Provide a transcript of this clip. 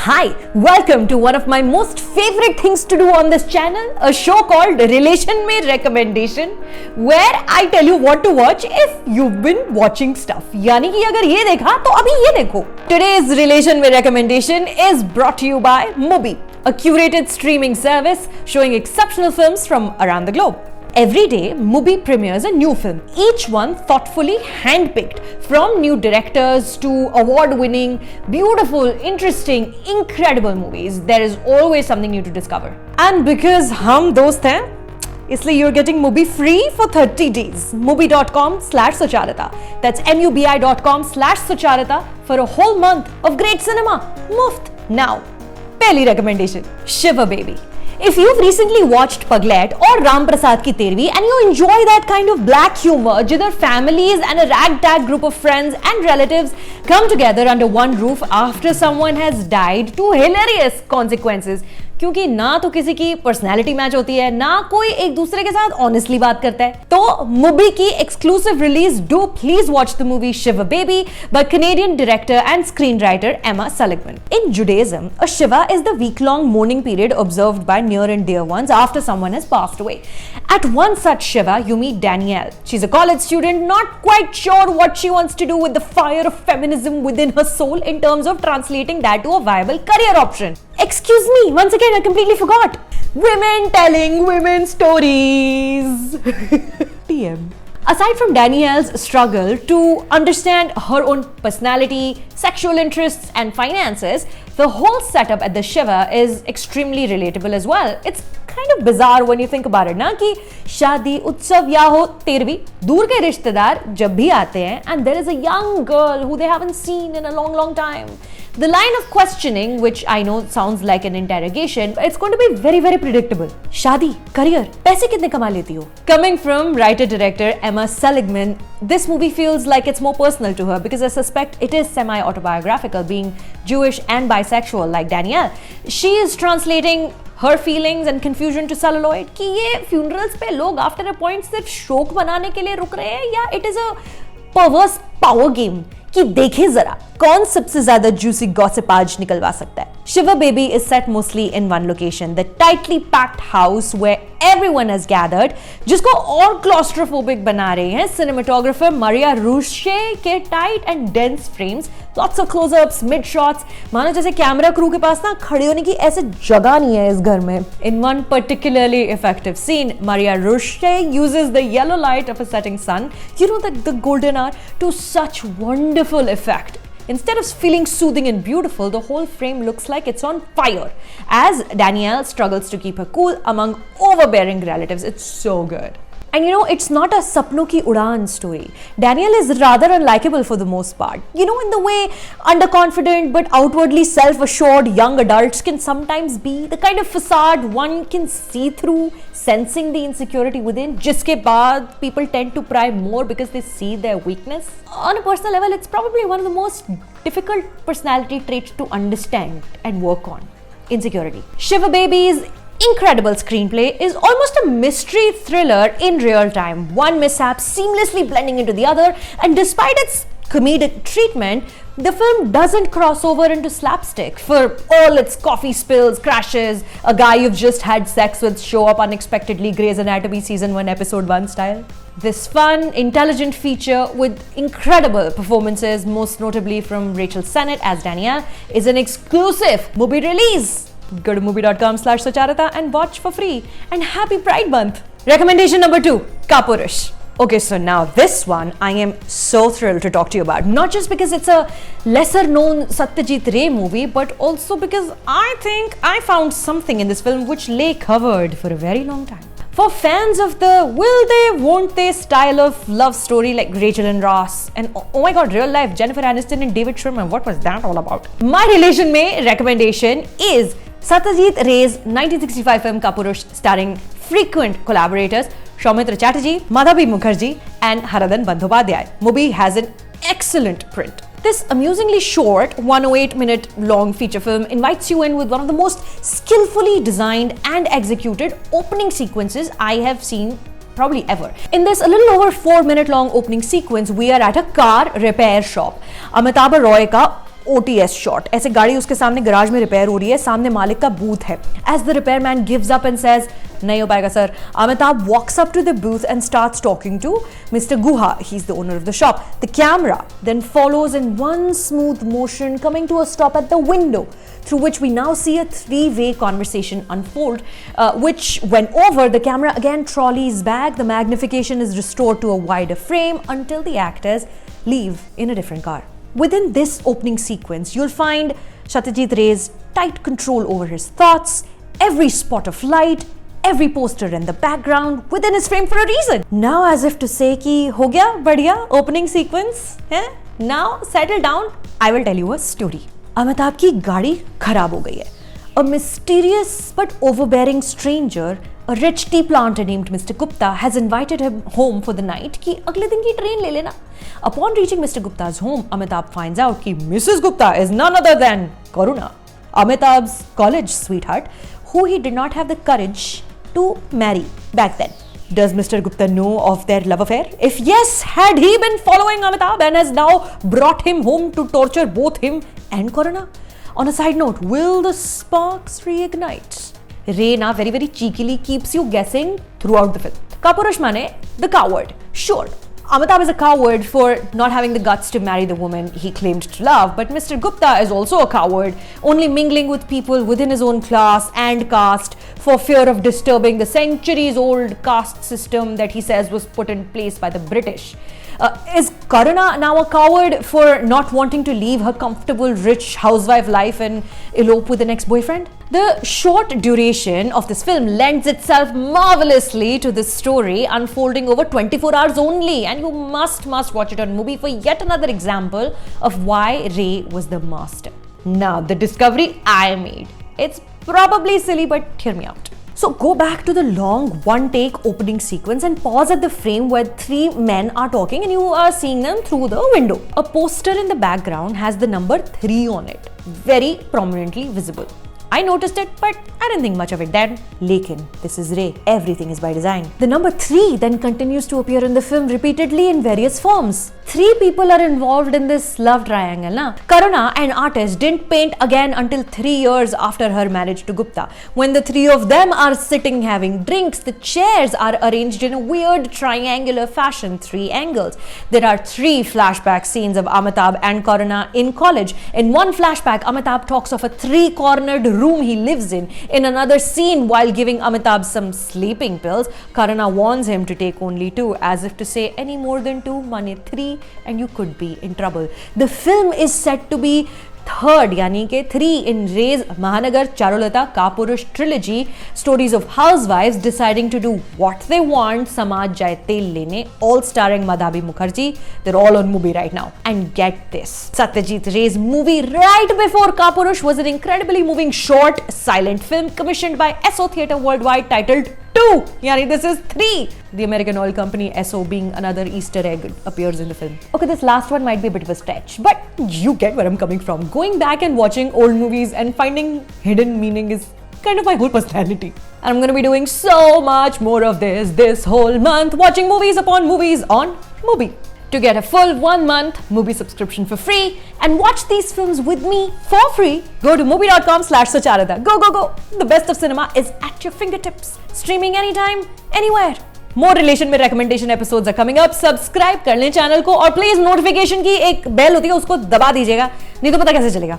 Hi, welcome to one of my most favorite things to do on this channel, a show called Relation Mein Recommendation, where I tell you what to watch if you've been watching stuff. यानी कि अगर ये देखा तो अभी ये देखो. Today's Relation Mein Recommendation is brought to you by Mubi, a curated streaming service showing exceptional films from around the globe. Every day, Mubi premieres a new film, each one thoughtfully handpicked from new directors to award-winning, beautiful, interesting, incredible movies. There is always something new to discover. And because हम दोस्त हैं, इसलिए you're getting Mubi free for 30 days. Mubi.com/Sucharita. That's MUBI.com/Sucharita for a whole month of great cinema. Muft. Now, पहली recommendation, Shiva Baby. If you've recently watched Paglet or Ram Prasad Ki Tervi and you enjoy that kind of black humor, jidhar families and a ragtag group of friends and relatives come together under one roof after someone has died to hilarious consequences. क्योंकि ना तो किसी की personality match होती है, ना कोई एक दूसरे के साथ ऑनेस्टली बात करता है. तो मुबी की exclusive release do please watch the movie Shiva Baby by Canadian director and screenwriter Emma Seligman. In Judaism, a Shiva is the week-long mourning period observed by near and dear ones after someone has passed away. At one such Shiva, you meet Danielle. She's a college student, not quite sure what she wants to do with the fire of feminism within her soul in terms of translating that to a viable career option. Excuse me, once again, I completely forgot. Women telling women stories. TM. Aside from Danielle's struggle to understand her own personality, sexual interests, and finances, the whole setup at the Shiva is extremely relatable as well. It's kind of bizarre when you think about it, ना कि शादी उत्सव या हो तेरवी, दूर के रिश्तेदार जब भी आते हैं and there is a young girl who they haven't seen in a long time. The line of questioning, which I know sounds like an interrogation, but it's going to be very predictable. शादी, career, पैसे कितने कमा लेती हो? Coming from writer-director Emma Seligman, this movie feels like it's more personal to her because I suspect it is semi-autobiographical, being Jewish and bisexual like Danielle. She is translating her feelings and confusion to celluloid कि ये funerals पे लोग after a point सिर्फ शोक मनाने के लिए रुक रहे हैं या it is a perverse power game कि देखें जरा कौन सबसे ज्यादा juicy gossip आज निकलवा सकता है. Shiva Baby is set mostly in one location, the tightly packed house where everyone has gathered, जिसको और claustrophobic बना रहे हैं cinematographer Maria Rusche के tight and dense frames, lots of close-ups, mid-shots, मानो जैसे कैमरा क्रू के पास ना खड़े होने की ऐसे जगह नहीं है इस घर में. In one particularly effective scene, Maria Rusche uses the yellow light of a setting sun, you know, the golden hour, to such wonderful effect. Instead of feeling soothing and beautiful, the whole frame looks like it's on fire as Danielle struggles to keep her cool among overbearing relatives. It's so good. And you know, it's not a Sapno Ki Udaan story. Danielle is rather unlikable for the most part. You know, in the way underconfident but outwardly self-assured young adults can sometimes be, the kind of facade one can see through, sensing the insecurity within, jiske baad people tend to pry more because they see their weakness. On a personal level, it's probably one of the most difficult personality traits to understand and work on. Insecurity. Shiva Baby's incredible screenplay is almost a mystery thriller in real time, one mishap seamlessly blending into the other, and despite its comedic treatment, the film doesn't cross over into slapstick. For all its coffee spills, crashes, a guy you've just had sex with show up unexpectedly Grey's Anatomy season 1 episode 1 style. This fun, intelligent feature with incredible performances, most notably from Rachel Sennett as Danielle, is an exclusive Mubi release. Go to Mubi.com/Sucharita and watch for free. And happy Pride Month! Recommendation number 2, Kapurush. Okay, so now this one I am so thrilled to talk to you about. Not just because it's a lesser known Satyajit Ray movie, but also because I think I found something in this film which lay covered for a very long time. For fans of the will they, won't they style of love story like Rachel and Ross, and oh my god, real life Jennifer Aniston and David Schwimmer, what was that all about? My relation mein recommendation is Satyajit Ray's 1965 film Kapurush, starring frequent collaborators Soumitra Chatterjee, Madhavi Mukherjee, and Haradan Bandyopadhyay. Mubi has an excellent print. This amusingly short, 108-minute long feature film invites you in with one of the most skillfully designed and executed opening sequences I have seen probably ever. In this a little over 4-minute long opening sequence, we are at a car repair shop. Amitabh Roy ka OTS shot. ऐसे गाड़ी उसके सामने garage में repair हो रही है, सामने मालिक का बूथ है. As the repairman gives up and says, नहीं हो पाएगा sir, Amitabh walks up to the booth and starts talking to Mr. Guha. He's the owner of the shop. The camera then follows in one smooth motion, coming to a stop at the window, through which we now see a three-way conversation unfold, which when over, the camera again trolleys back, the magnification is restored to a wider frame until the actors leave in a different car. Within this opening sequence, you'll find Satyajit Ray's tight control over his thoughts, every spot of light, every poster in the background within his frame for a reason. Now as if to say कि हो गया बढ़िया opening sequence है, now settle down, I will tell you a story. Amitabh की गाड़ी खराब हो गई है. A mysterious but overbearing stranger, a rich tea planter named Mr. Gupta, has invited him home for the night कि अगले दिन की ट्रेन ले लेना. Upon reaching Mr. Gupta's home, Amitabh finds out कि Mrs. Gupta is none other than Karuna, Amitabh's college sweetheart, who he did not have the courage to marry back then. Does Mr. Gupta know of their love affair? If yes, had he been following Amitabh and has now brought him home to torture both him and Karuna? On a side note, will the sparks reignite? Ray na very cheekily keeps you guessing throughout the film. Kapurush mane the coward. Sure, Amitabh is a coward for not having the guts to marry the woman he claimed to love, but Mr. Gupta is also a coward, only mingling with people within his own class and caste for fear of disturbing the centuries-old caste system that he says was put in place by the British. Is Karuna now a coward for not wanting to leave her comfortable rich housewife life and elope with an ex-boyfriend? The short duration of this film lends itself marvelously to this story unfolding over 24 hours only, and you must watch it on Mubi for yet another example of why Ray was the master. Now, the discovery I made. It's probably silly, but hear me out. So go back to the long one-take opening sequence and pause at the frame where three men are talking and you are seeing them through the window. A poster in the background has the number 3 on it, very prominently visible. I noticed it, but I didn't think much of it then. Lekin, this is Ray. Everything is by design. The number 3 then continues to appear in the film repeatedly in various forms. 3 people are involved in this love triangle, na? Karuna, an artist, didn't paint again until 3 years after her marriage to Gupta. When the 3 of them are sitting having drinks, the chairs are arranged in a weird triangular fashion, 3 angles. There are 3 flashback scenes of Amitabh and Karuna in college. In one flashback, Amitabh talks of a 3-cornered room he lives in. In another scene, while giving Amitabh some sleeping pills, Karuna warns him to take only 2, as if to say any more than 2, mane 3, and you could be in trouble. The film is said to be third, यानी कि 3 in Ray's Mahanagar Charulata Kapurush trilogy, stories of housewives deciding to do what they want, Samaj Jaye Tel Lene, all starring Madhabi Mukherjee. They're all on Mubi right now. And get this, Satyajit Ray's movie right before Kapurush was an incredibly moving short silent film commissioned by Esso Theatre Worldwide titled 2, yani this is 3. The American oil company Esso, being another Easter egg, appears in the film. Okay, this last one might be a bit of a stretch, but you get where I'm coming from. Going back and watching old movies and finding hidden meaning is kind of my whole personality. And I'm going to be doing so much more of this whole month, watching movies upon movies on Mubi. To get a full 1-month Mubi subscription for free and watch these films with me for free, go to mubi.com/Sucharita. Go! The best of cinema is at your fingertips. Streaming anytime, anywhere. More relation में recommendation episodes are coming up. Subscribe कर लें channel को और please notification की एक bell होती है उसको दबा दीजिएगा, नहीं तो पता कैसे चलेगा.